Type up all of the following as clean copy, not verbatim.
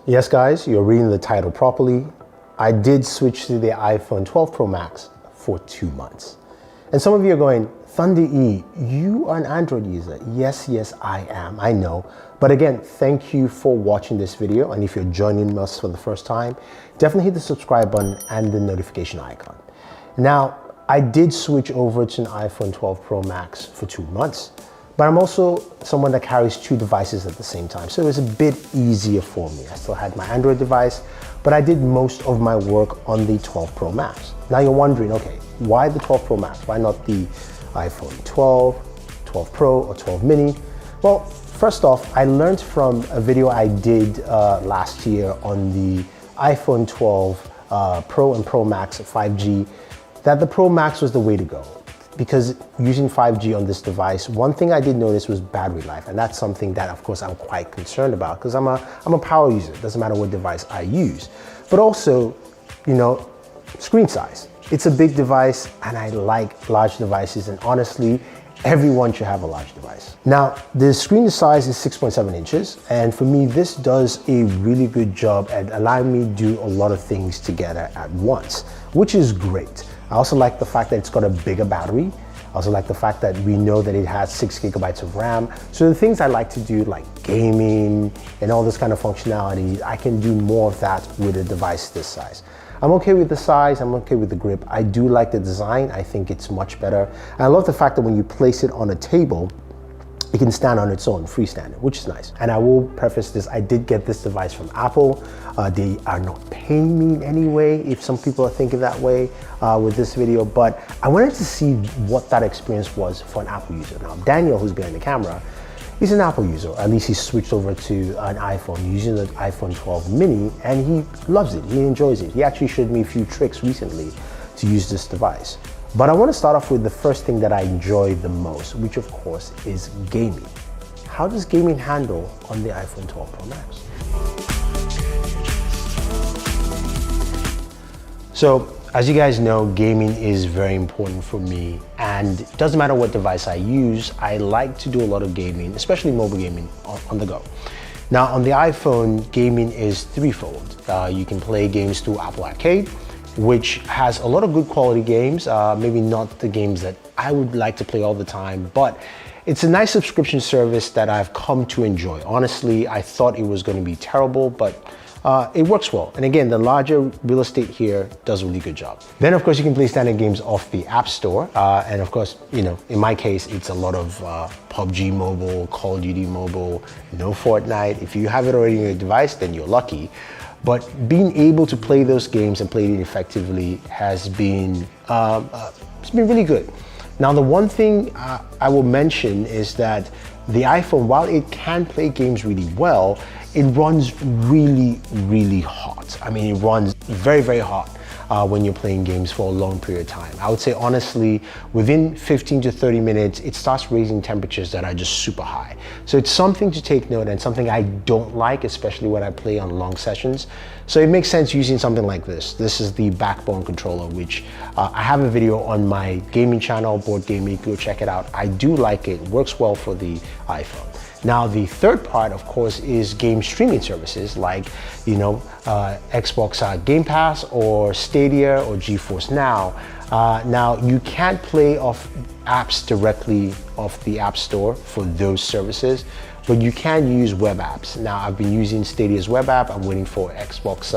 Yes, guys, you're reading the title properly. I did switch to the iPhone 12 Pro Max for 2 months. And some of you are going, Thunder E, you are an Android user. Yes, I am, I know. But again, thank you for watching this video. And if you're joining us for the first time, definitely hit the subscribe button and the notification icon. Now, I did switch over to an iPhone 12 Pro Max for 2 months. But I'm also someone that carries 2 devices at the same time, so it was a bit easier for me. I still had my Android device, but I did most of my work on the 12 Pro Max. Now you're wondering, okay, why the 12 Pro Max? Why not the iPhone 12, 12 Pro, or 12 mini? Well, first off, I learned from a video I did last year on the iPhone 12 Pro and Pro Max 5G that the Pro Max was the way to go. Because using 5G on this device, one thing I did notice was battery life, and that's something that, of course, I'm quite concerned about because I'm a power user. It doesn't matter what device I use. But also, screen size. It's a big device, and I like large devices, and honestly, everyone should have a large device. Now, the screen size is 6.7 inches, and for me, this does a really good job at allowing me to do a lot of things together at once, which is great. I also like the fact that it's got a bigger battery. I also like the fact that we know that it has 6 gigabytes of RAM. So the things I like to do, like gaming and all this kind of functionality, I can do more of that with a device this size. I'm okay with the size, I'm okay with the grip. I do like the design, I think it's much better. And I love the fact that when you place it on a table, it can stand on its own, freestanding, which is nice. And I will preface this, I did get this device from Apple. They are not paying me in any way, if some people are thinking that way with this video, but I wanted to see what that experience was for an Apple user. Now, Daniel, who's behind the camera, he's an Apple user. At least he switched over to an iPhone using the iPhone 12 mini, and he loves it, he enjoys it. He actually showed me a few tricks recently to use this device. But I want to start off with the first thing that I enjoy the most, which of course is gaming. How does gaming handle on the iPhone 12 Pro Max? So, as you guys know, gaming is very important for me, and it doesn't matter what device I use, I like to do a lot of gaming, especially mobile gaming on the go. Now, on the iPhone, gaming is threefold. You can play games through Apple Arcade, which has a lot of good quality games, maybe not the games that I would like to play all the time, but it's a nice subscription service that I've come to enjoy. Honestly, I thought it was going to be terrible, but it works well. And again, the larger real estate here does a really good job. Then of course you can play standard games off the App Store. And of course, in my case, it's a lot of PUBG Mobile, Call of Duty Mobile, no Fortnite. If you have it already on your device, then you're lucky. But being able to play those games and play it effectively has been, it's been really good. Now, the one thing I will mention is that the iPhone, while it can play games really well, it runs really, really hot. I mean, it runs very, very hot when you're playing games for a long period of time. I would say, honestly, within 15 to 30 minutes, it starts raising temperatures that are just super high. So it's something to take note and something I don't like, especially when I play on long sessions. So it makes sense using something like this. This is the Backbone controller, which I have a video on my gaming channel, Board Gaming, go check it out. I do like it, works well for the iPhone. Now, the third part, of course, is game streaming services like, Xbox Game Pass or Stadia or GeForce Now. Now, you can't play off apps directly off the App Store for those services, but you can use web apps. Now, I've been using Stadia's web app. I'm waiting for Xbox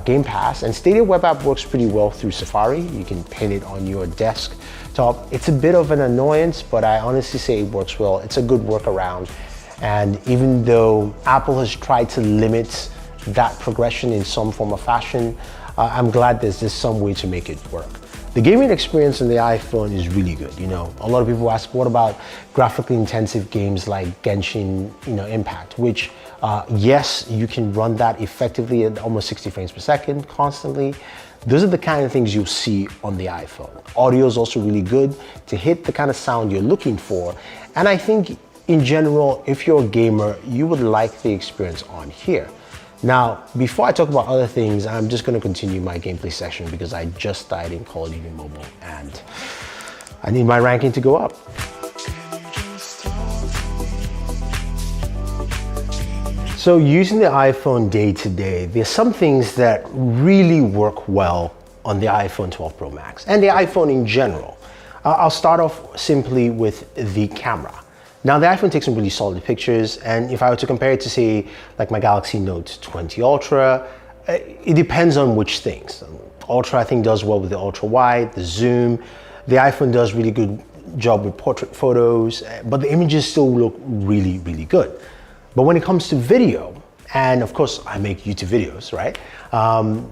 Game Pass, and Stadia web app works pretty well through Safari. You can pin it on your desktop. It's a bit of an annoyance, but I honestly say it works well. It's a good workaround. And even though Apple has tried to limit that progression in some form or fashion, I'm glad there's just some way to make it work. The gaming experience on the iPhone is really good. A lot of people ask, what about graphically intensive games like Genshin, Impact, which yes, you can run that effectively at almost 60 frames per second constantly. Those are the kind of things you'll see on the iPhone. Audio is also really good to hit the kind of sound you're looking for. And I think in general, if you're a gamer, you would like the experience on here. Now, before I talk about other things, I'm just going to continue my gameplay session because I just died in Call of Duty Mobile and I need my ranking to go up. So using the iPhone day to day, there's some things that really work well on the iPhone 12 Pro Max and the iPhone in general. I'll start off simply with the camera. Now the iPhone takes some really solid pictures, and if I were to compare it to say like my Galaxy Note 20 Ultra, it depends on which things. Ultra I think does well with the ultra wide, the zoom. The iPhone does really good job with portrait photos, but the images still look really, really good. But when it comes to video, and of course I make YouTube videos, right?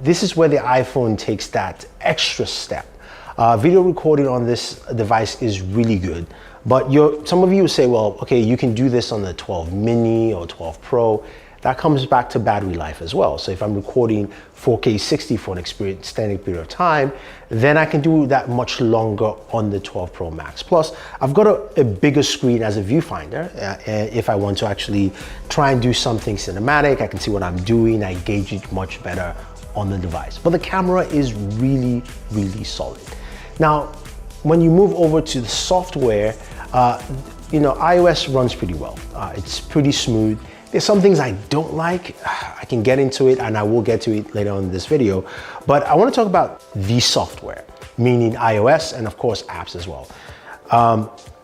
This is where the iPhone takes that extra step. Video recording on this device is really good, but some of you will say, well, okay, you can do this on the 12 mini or 12 Pro. That comes back to battery life as well. So if I'm recording 4K 60 for an extended period of time, then I can do that much longer on the 12 Pro Max. Plus, I've got a bigger screen as a viewfinder. If I want to actually try and do something cinematic, I can see what I'm doing. I gauge it much better on the device. But the camera is really, really solid. Now, when you move over to the software, iOS runs pretty well. It's pretty smooth. There's some things I don't like. I can get into it, and I will get to it later on in this video. But I want to talk about the software, meaning iOS and of course apps as well.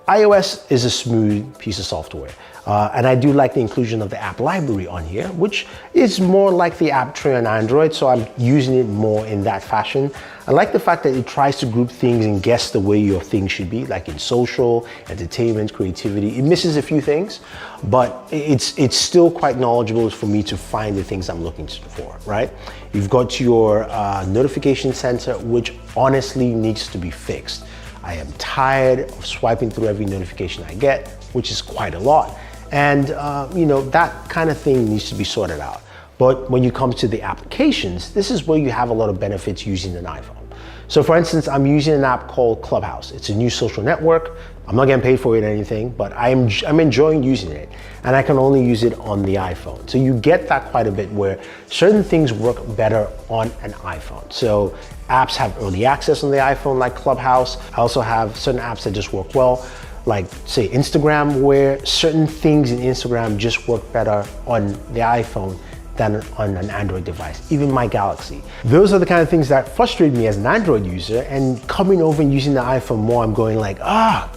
iOS is a smooth piece of software. And I do like the inclusion of the app library on here, which is more like the app tray on Android, so I'm using it more in that fashion. I like the fact that it tries to group things and guess the way your thing should be, like in social, entertainment, creativity. It misses a few things, but it's still quite knowledgeable for me to find the things I'm looking for, right? You've got your notification center, which honestly needs to be fixed. I am tired of swiping through every notification I get, which is quite a lot. And that kind of thing needs to be sorted out. But when you come to the applications, this is where you have a lot of benefits using an iPhone. So for instance, I'm using an app called Clubhouse. It's a new social network. I'm not getting paid for it or anything, but I'm enjoying using it. And I can only use it on the iPhone. So you get that quite a bit where certain things work better on an iPhone. So apps have early access on the iPhone like Clubhouse. I also have certain apps that just work well, like say Instagram, where certain things in Instagram just work better on the iPhone than on an Android device, even my Galaxy. Those are the kind of things that frustrate me as an Android user, and coming over and using the iPhone more, I'm going like,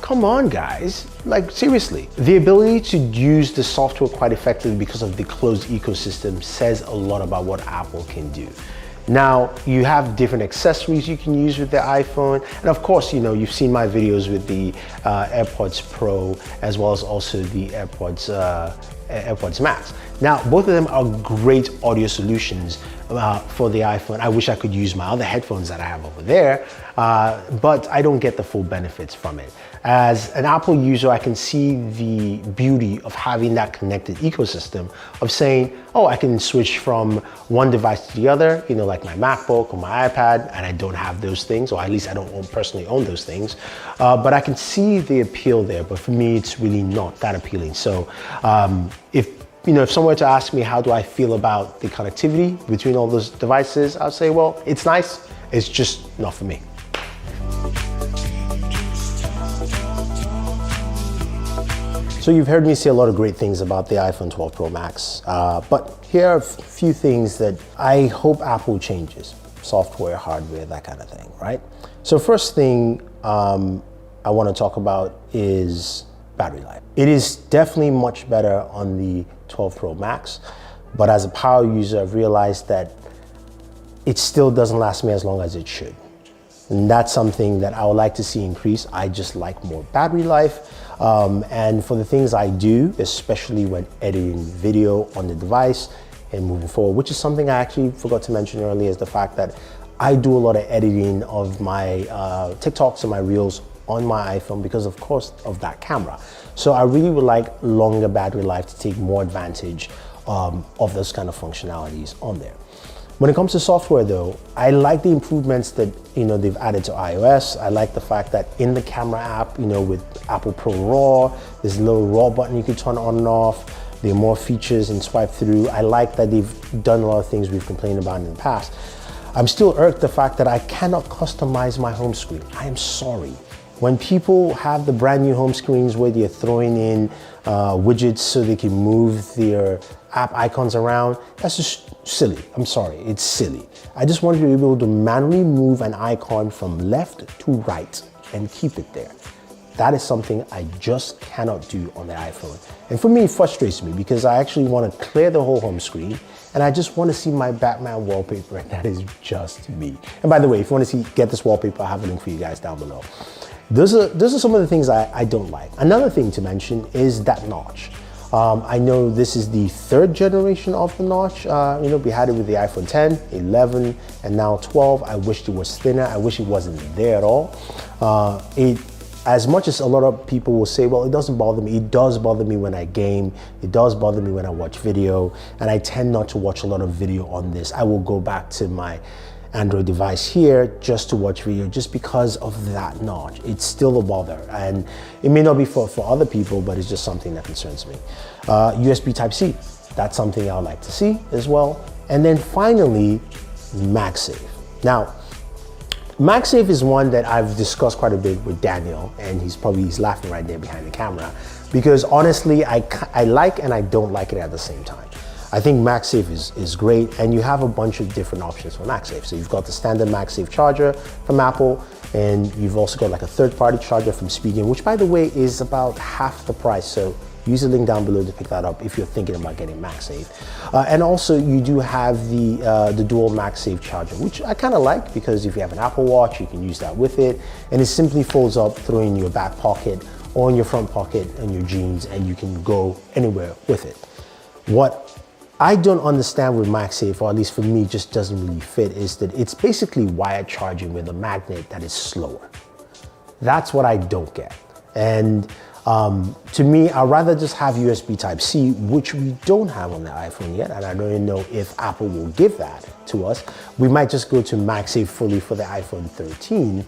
come on guys, like seriously. The ability to use the software quite effectively because of the closed ecosystem says a lot about what Apple can do. Now, you have different accessories you can use with the iPhone. And of course, you've seen my videos with the AirPods Pro, as well as also the AirPods Max. Now, both of them are great audio solutions for the iPhone. I wish I could use my other headphones that I have over there, but I don't get the full benefits from it. As an Apple user, I can see the beauty of having that connected ecosystem of saying, I can switch from one device to the other, like my MacBook or my iPad, and I don't have those things, or at least I don't personally own those things, but I can see the appeal there. But for me, it's really not that appealing. So if someone were to ask me how do I feel about the connectivity between all those devices, I'll say, well, it's nice, it's just not for me. So you've heard me say a lot of great things about the iPhone 12 Pro Max, but here are a few things that I hope Apple changes. Software, hardware, that kind of thing, right? So first thing I want to talk about is battery life. It is definitely much better on the 12 Pro Max, but as a power user, I've realized that it still doesn't last me as long as it should. And that's something that I would like to see increase. I just like more battery life. And for the things I do, especially when editing video on the device and moving forward, which is something I actually forgot to mention earlier, is the fact that I do a lot of editing of my TikToks and my Reels on my iPhone because of course of that camera. So I really would like longer battery life to take more advantage of those kind of functionalities on there. When it comes to software though, I like the improvements that they've added to iOS. I like the fact that in the camera app, with Apple Pro RAW, there's a little RAW button you can turn on and off. There are more features and swipe through. I like that they've done a lot of things we've complained about in the past. I'm still irked the fact that I cannot customize my home screen. I am sorry. When people have the brand new home screens where they're throwing in widgets so they can move their app icons around. That's just silly. I'm sorry, it's silly. I just want you to be able to manually move an icon from left to right and keep it there. That is something I just cannot do on the iPhone. And for me, it frustrates me because I actually want to clear the whole home screen and I just want to see my Batman wallpaper, and that is just me. And by the way, if you want to get this wallpaper, I have a link for you guys down below. Those are some of the things I don't like. Another thing to mention is that notch. I know this is the third generation of the notch. We had it with the iPhone 10, 11, and now 12. I wished it was thinner. I wish it wasn't there at all. As much as a lot of people will say, well, it doesn't bother me, it does bother me when I game, it does bother me when I watch video, and I tend not to watch a lot of video on this. I will go back to my Android device here just to watch video just because of that notch. It's still a bother, and it may not be for other people, but it's just something that concerns me. USB Type-C, that's something I would like to see as well. And then finally, MagSafe. Now, MagSafe is one that I've discussed quite a bit with Daniel, and he's laughing right there behind the camera, because honestly, I like and I don't like it at the same time. I think MagSafe is great, and you have a bunch of different options for MagSafe. So you've got the standard MagSafe charger from Apple, and you've also got like a third-party charger from Spigen, which by the way is about half the price. So use the link down below to pick that up if you're thinking about getting MagSafe. And also you do have the dual MagSafe charger, which I kind of like because if you have an Apple Watch, you can use that with it. And it simply folds up, throw in your back pocket or in your front pocket and your jeans, and you can go anywhere with it. What I don't understand with MagSafe, or at least for me, just doesn't really fit, is that it's basically wired charging with a magnet that is slower. That's what I don't get. And to me, I'd rather just have USB Type-C, which we don't have on the iPhone yet, and I don't even know if Apple will give that to us. We might just go to MagSafe fully for the iPhone 13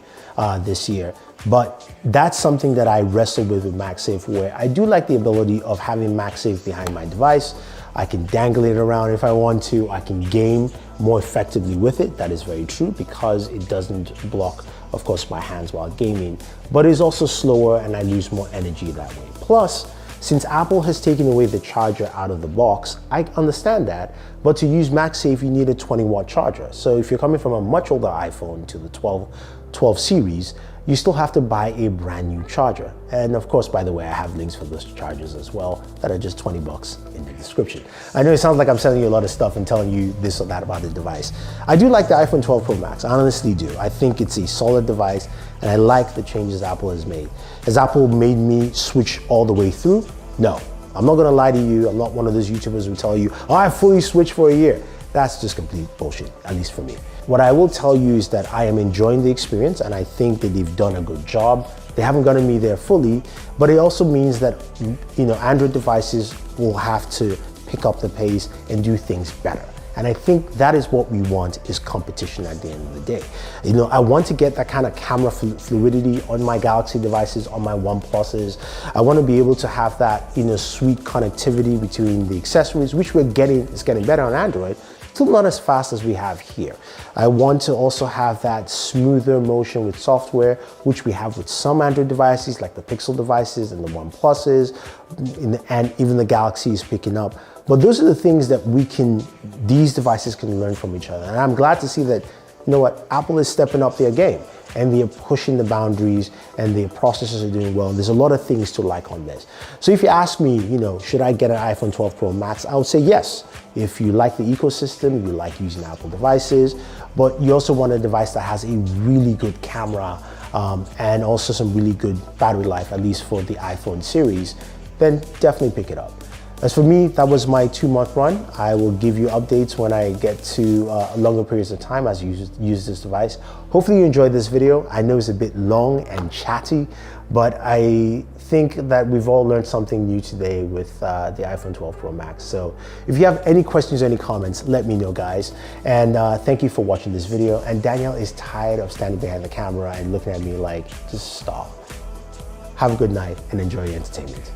this year. But that's something that I wrestle with MagSafe, where I do like the ability of having MagSafe behind my device. I can dangle it around if I want to. I can game more effectively with it. That is very true, because it doesn't block, of course, my hands while gaming, but it's also slower and I lose more energy that way. Plus, since Apple has taken away the charger out of the box, I understand that, but to use MagSafe, you need a 20-watt charger. So if you're coming from a much older iPhone to the 12 series, you still have to buy a brand new charger. And of course, by the way, I have links for those chargers as well that are just 20 bucks in the description. I know it sounds like I'm selling you a lot of stuff and telling you this or that about the device. I do like the iPhone 12 Pro Max, I honestly do. I think it's a solid device, and I like the changes Apple has made. Has Apple made me switch all the way through? No, I'm not gonna lie to you. I'm not one of those YouTubers who tell you, oh, I fully switched for a year. That's just complete bullshit, at least for me. What I will tell you is that I am enjoying the experience, and I think that they've done a good job. They haven't gotten me there fully, but it also means that, Android devices will have to pick up the pace and do things better. And I think that is what we want, is competition at the end of the day. I want to get that kind of camera fluidity on my Galaxy devices, on my OnePluses. I want to be able to have that, sweet connectivity between the accessories, which it's getting better on Android. Still not as fast as we have here. I want to also have that smoother motion with software, which we have with some Android devices, like the Pixel devices and the OnePluses, and even the Galaxy is picking up. But those are the things that these devices can learn from each other. And I'm glad to see that, Apple is stepping up their game, and they're pushing the boundaries, and their processors are doing well. And there's a lot of things to like on this. So if you ask me, should I get an iPhone 12 Pro Max? I would say yes. If you like the ecosystem, you like using Apple devices, but you also want a device that has a really good camera and also some really good battery life, at least for the iPhone series, then definitely pick it up. As for me, that was my 2-month run. I will give you updates when I get to longer periods of time as you use this device. Hopefully you enjoyed this video. I know it's a bit long and chatty, but I think that we've all learned something new today with the iPhone 12 Pro Max. So if you have any questions or any comments, let me know, guys. And thank you for watching this video. And Danielle is tired of standing behind the camera and looking at me like, just stop. Have a good night and enjoy your entertainment.